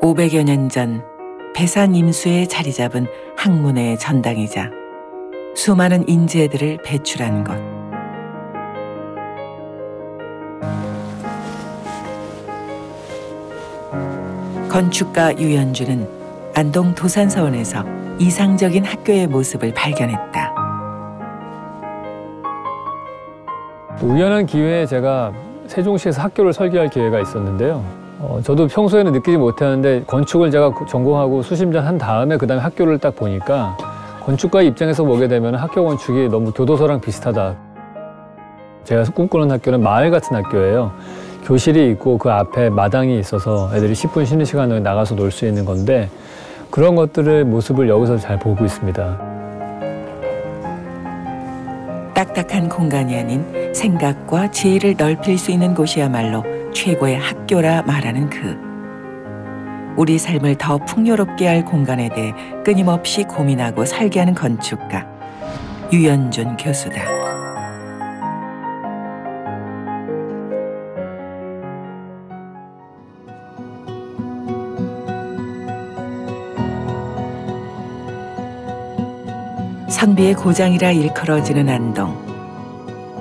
500여 년 전 배산 임수에 자리 잡은 학문의 전당이자 수많은 인재들을 배출한 곳. 건축가 유연주는 안동 도산서원에서 이상적인 학교의 모습을 발견했다. 우연한 기회에 제가 세종시에서 학교를 설계할 기회가 있었는데요. 저도 평소에는 느끼지 못했는데 건축을 제가 전공하고 수심전 한 다음에 그다음에 학교를 딱 보니까 건축가 입장에서 보게 되면 학교 건축이 너무 교도소랑 비슷하다. 제가 꿈꾸는 학교는 마을 같은 학교예요. 교실이 있고 그 앞에 마당이 있어서 애들이 10분 쉬는 시간에 나가서 놀 수 있는 건데 그런 것들의 모습을 여기서 잘 보고 있습니다. 딱딱한 공간이 아닌 생각과 지혜를 넓힐 수 있는 곳이야말로 최고의 학교라 말하는 그. 우리 삶을 더 풍요롭게 할 공간에 대해 끊임없이 고민하고 설계하는 건축가 유연준 교수다. 선비의 고장이라 일컬어지는 안동.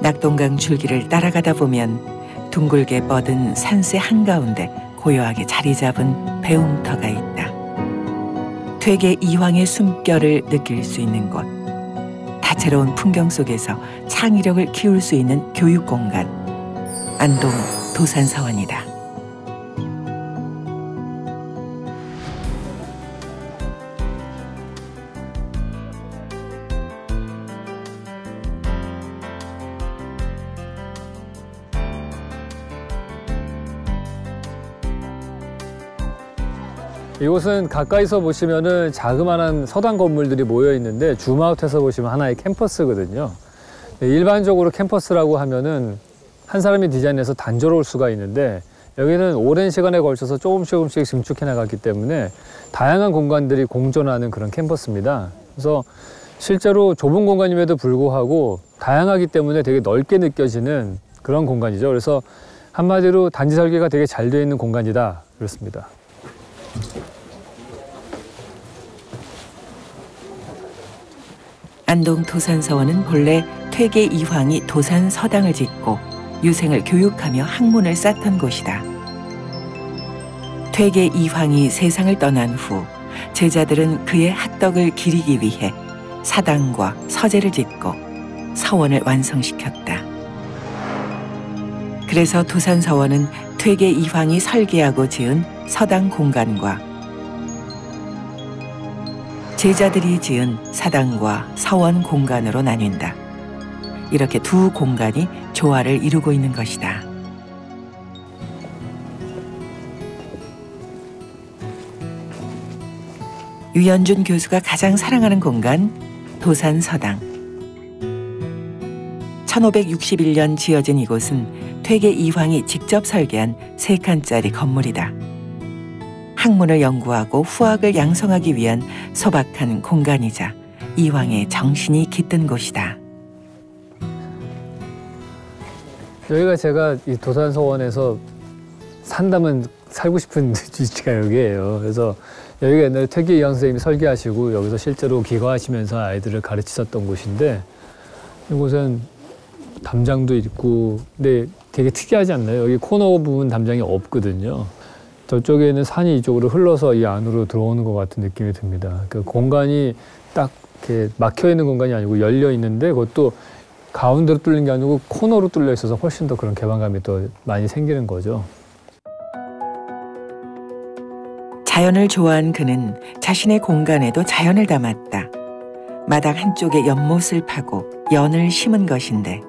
낙동강 줄기를 따라가다 보면 둥글게 뻗은 산세 한가운데 고요하게 자리 잡은 배움터가 있다. 퇴계 이황의 숨결을 느낄 수 있는 곳. 다채로운 풍경 속에서 창의력을 키울 수 있는 교육공간. 안동 도산서원이다. 이곳은 가까이서 보시면은 자그마한 서당 건물들이 모여 있는데 줌아웃해서 보시면 하나의 캠퍼스거든요. 일반적으로 캠퍼스라고 하면은 한 사람이 디자인해서 단조로울 수가 있는데 여기는 오랜 시간에 걸쳐서 조금씩 증축해 나갔기 때문에 다양한 공간들이 공존하는 그런 캠퍼스입니다. 그래서 실제로 좁은 공간임에도 불구하고 다양하기 때문에 되게 넓게 느껴지는 그런 공간이죠. 그래서 한마디로 단지 설계가 되게 잘 되어 있는 공간이다 그렇습니다. 안동 도산서원은 본래 퇴계 이황이 도산서당을 짓고 유생을 교육하며 학문을 쌓던 곳이다. 퇴계 이황이 세상을 떠난 후 제자들은 그의 학덕을 기리기 위해 사당과 서재를 짓고 서원을 완성시켰다. 그래서 도산서원은 퇴계 이황이 설계하고 지은 서당 공간과 제자들이 지은 사당과 서원 공간으로 나뉜다. 이렇게 두 공간이 조화를 이루고 있는 것이다. 유연준 교수가 가장 사랑하는 공간, 도산서당. 1561년 지어진 이곳은 퇴계 이황이 직접 설계한 3칸짜리 건물이다. 학문을 연구하고 후학을 양성하기 위한 소박한 공간이자 이황의 정신이 깃든 곳이다. 여기가 제가 이 도산서원에서 산다면 살고 싶은 위치가 여기예요. 그래서 여기가 옛날에 퇴계 이황 선생님이 설계하시고 여기서 실제로 기거하시면서 아이들을 가르치셨던 곳인데 이곳은 담장도 있고 근데 되게 특이하지 않나요? 여기 코너 부분 담장이 없거든요. 저쪽에는 산이 이쪽으로 흘러서 이 안으로 들어오는 것 같은 느낌이 듭니다. 그 공간이 딱 이렇게 막혀 있는 공간이 아니고 열려 있는데 그것도 가운데로 뚫린 게 아니고 코너로 뚫려 있어서 훨씬 더 그런 개방감이 더 많이 생기는 거죠. 자연을 좋아한 그는 자신의 공간에도 자연을 담았다. 마당 한쪽에 연못을 파고 연을 심은 것인데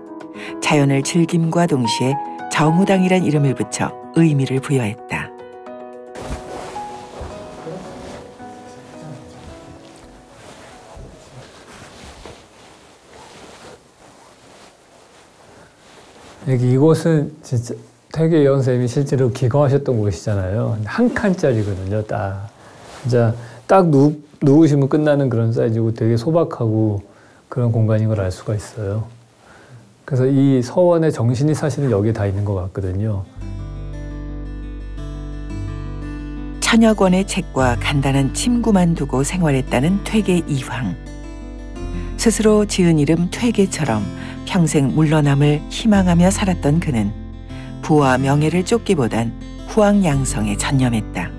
자연을 즐김과 동시에 정우당이란 이름을 붙여 의미를 부여했다. 이곳은 진짜 퇴계 이황 선생님이 실제로 기거하셨던 곳이잖아요. 한 칸짜리거든요, 딱. 진짜 딱 누우시면 끝나는 그런 사이즈고 되게 소박하고 그런 공간인 걸 알 수가 있어요. 그래서 이 서원의 정신이 사실은 여기에 다 있는 것 같거든요. 천여 권의 책과 간단한 침구만 두고 생활했다는 퇴계 이황. 스스로 지은 이름 퇴계처럼 평생 물러남을 희망하며 살았던 그는 부와 명예를 쫓기보단 후황양성에 전념했다.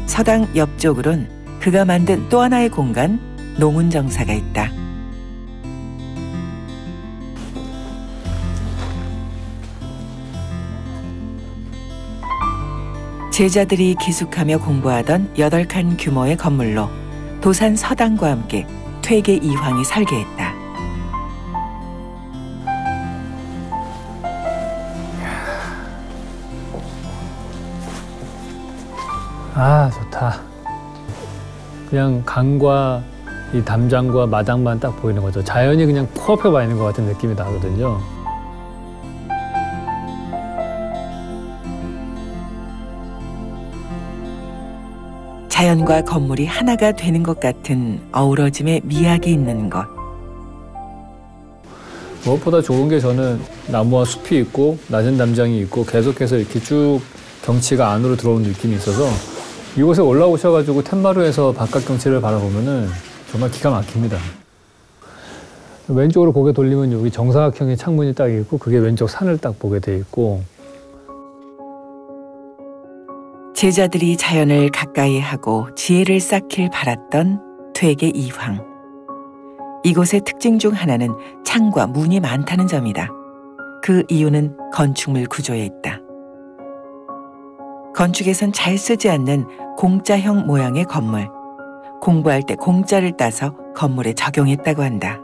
서당 옆쪽으론 그가 만든 또 하나의 공간, 농운정사가 있다. 제자들이 기숙하며 공부하던 8칸 규모의 건물로 도산 서당과 함께 퇴계 이황이 설계했다. 아, 좋다. 그냥 강과 이 담장과 마당만 딱 보이는 거죠. 자연이 그냥 코앞에 와 있는 것 같은 느낌이 나거든요. 자연과 건물이 하나가 되는 것 같은 어우러짐의 미학이 있는 것. 무엇보다 좋은 게 저는 나무와 숲이 있고 낮은 담장이 있고 계속해서 이렇게 쭉 경치가 안으로 들어오는 느낌이 있어서 이곳에 올라오셔가지고 텐마루에서 바깥 경치를 바라보면은 정말 기가 막힙니다. 왼쪽으로 고개 돌리면 여기 정사각형의 창문이 딱 있고 그게 왼쪽 산을 딱 보게 돼 있고. 제자들이 자연을 가까이 하고 지혜를 쌓길 바랐던 퇴계 이황. 이곳의 특징 중 하나는 창과 문이 많다는 점이다. 그 이유는 건축물 구조에 있다. 건축에선 잘 쓰지 않는 공짜형 모양의 건물. 공부할 때 공짜를 따서 건물에 적용했다고 한다.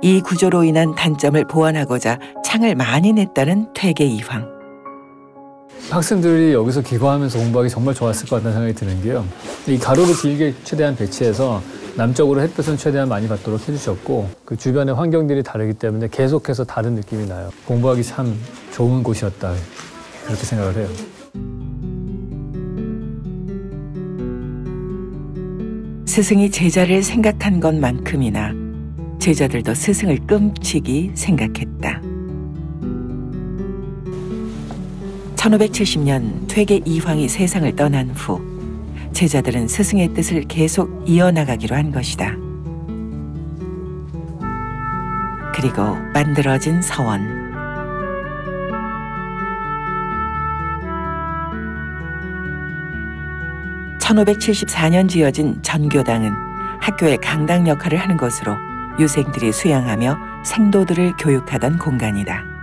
이 구조로 인한 단점을 보완하고자 창을 많이 냈다는 퇴계 이황. 학생들이 여기서 기거하면서 공부하기 정말 좋았을 것 같다는 생각이 드는 게요. 이 가로를 길게 최대한 배치해서 남쪽으로 햇볕은 최대한 많이 받도록 해주셨고 그 주변의 환경들이 다르기 때문에 계속해서 다른 느낌이 나요. 공부하기 참 좋은 곳이었다. 그렇게 생각을 해요. 스승이 제자를 생각한 것만큼이나 제자들도 스승을 끔찍이 생각했다. 1570년 퇴계 이황이 세상을 떠난 후 제자들은 스승의 뜻을 계속 이어나가기로 한 것이다. 그리고 만들어진 서원. (1574년) 지어진 전교당은 학교의 강당 역할을 하는 것으로 유생들이 수양하며 생도들을 교육하던 공간이다.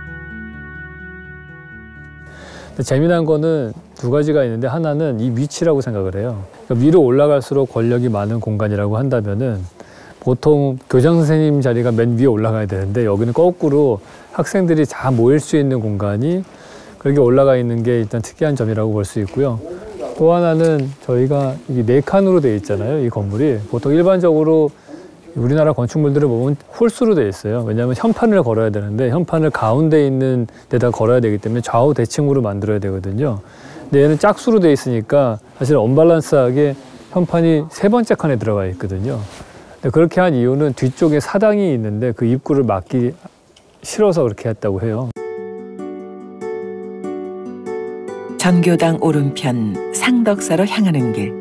재미난 거는 두 가지가 있는데 하나는 이 위치라고 생각을 해요. 그러니까 위로 올라갈수록 권력이 많은 공간이라고 한다면은 보통 교장 선생님 자리가 맨 위에 올라가야 되는데 여기는 거꾸로 학생들이 다 모일 수 있는 공간이 그렇게 올라가 있는 게 일단 특이한 점이라고 볼 수 있고요. 또 하나는 저희가 이게 4칸으로 되어 있잖아요. 이 건물이 보통 일반적으로 우리나라 건축물들을 보면 홀수로 되어 있어요. 왜냐하면 현판을 걸어야 되는데 현판을 가운데 있는 데다 걸어야 되기 때문에 좌우 대칭으로 만들어야 되거든요. 근데 얘는 짝수로 되어 있으니까 사실 언밸런스하게 현판이 3번째 칸에 들어가 있거든요. 근데 그렇게 한 이유는 뒤쪽에 사당이 있는데 그 입구를 막기 싫어서 그렇게 했다고 해요. 전교당 오른편 상덕사로 향하는 길.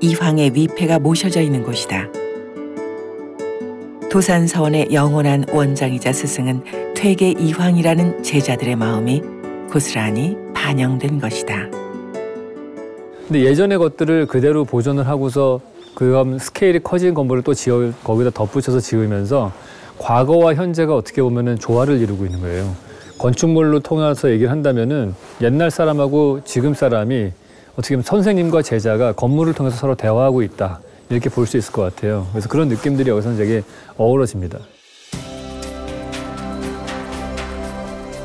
이황의 위패가 모셔져 있는 곳이다. 도산서원의 영원한 원장이자 스승은 퇴계 이황이라는 제자들의 마음이 고스란히 반영된 것이다. 근데 예전의 것들을 그대로 보존을 하고서 그 스케일이 커진 건물을 또 거기다 덧붙여서 지으면서 과거와 현재가 어떻게 보면은 조화를 이루고 있는 거예요. 건축물로 통해서 얘기를 한다면은 옛날 사람하고 지금 사람이 어떻게 보면 선생님과 제자가 건물을 통해서 서로 대화하고 있다. 이렇게 볼 수 있을 것 같아요. 그래서 그런 느낌들이 여기서는 되게 어우러집니다.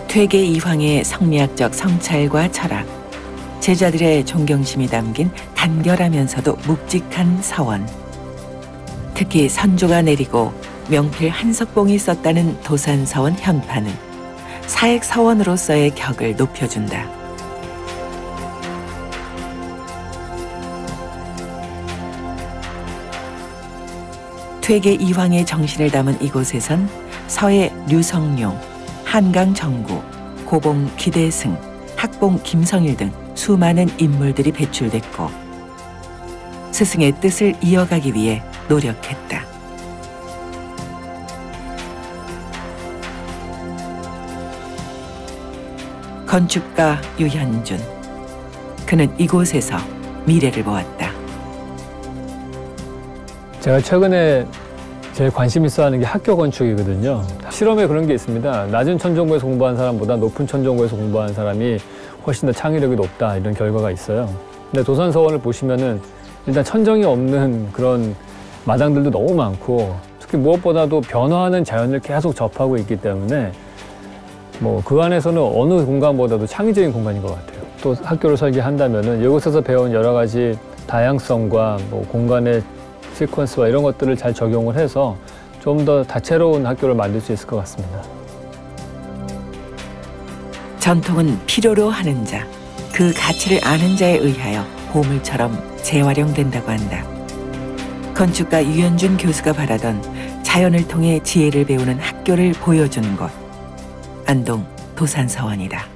퇴계 이황의 성리학적 성찰과 철학, 제자들의 존경심이 담긴 간결하면서도 묵직한 서원. 특히 선조가 내리고 명필 한석봉이 썼다는 도산서원 현판은 사액 서원으로서의 격을 높여준다. 퇴계 이황의 정신을 담은 이곳에선 서해 류성룡, 한강 정구, 고봉 기대승, 학봉 김성일 등 수많은 인물들이 배출됐고 스승의 뜻을 이어가기 위해 노력했다. 건축가 유현준. 그는 이곳에서 미래를 보았다. 제가 최근에 제일 관심 있어 하는 게 학교 건축이거든요. 실험에 그런 게 있습니다. 낮은 천정고에서 공부한 사람보다 높은 천정고에서 공부한 사람이 훨씬 더 창의력이 높다, 이런 결과가 있어요. 근데 도산서원을 보시면은 일단 천정이 없는 그런 마당들도 너무 많고, 특히 무엇보다도 변화하는 자연을 계속 접하고 있기 때문에 뭐 그 안에서는 어느 공간보다도 창의적인 공간인 것 같아요. 또 학교를 설계한다면은 이곳에서 배운 여러 가지 다양성과 뭐 공간의 시퀀스와 이런 것들을 잘 적용을 해서 좀 더 다채로운 학교를 만들 수 있을 것 같습니다. 전통은 필요로 하는 자, 그 가치를 아는 자에 의하여 보물처럼 재활용된다고 한다. 건축가 유현준 교수가 바라던 자연을 통해 지혜를 배우는 학교를 보여주는 곳, 안동 도산서원이다.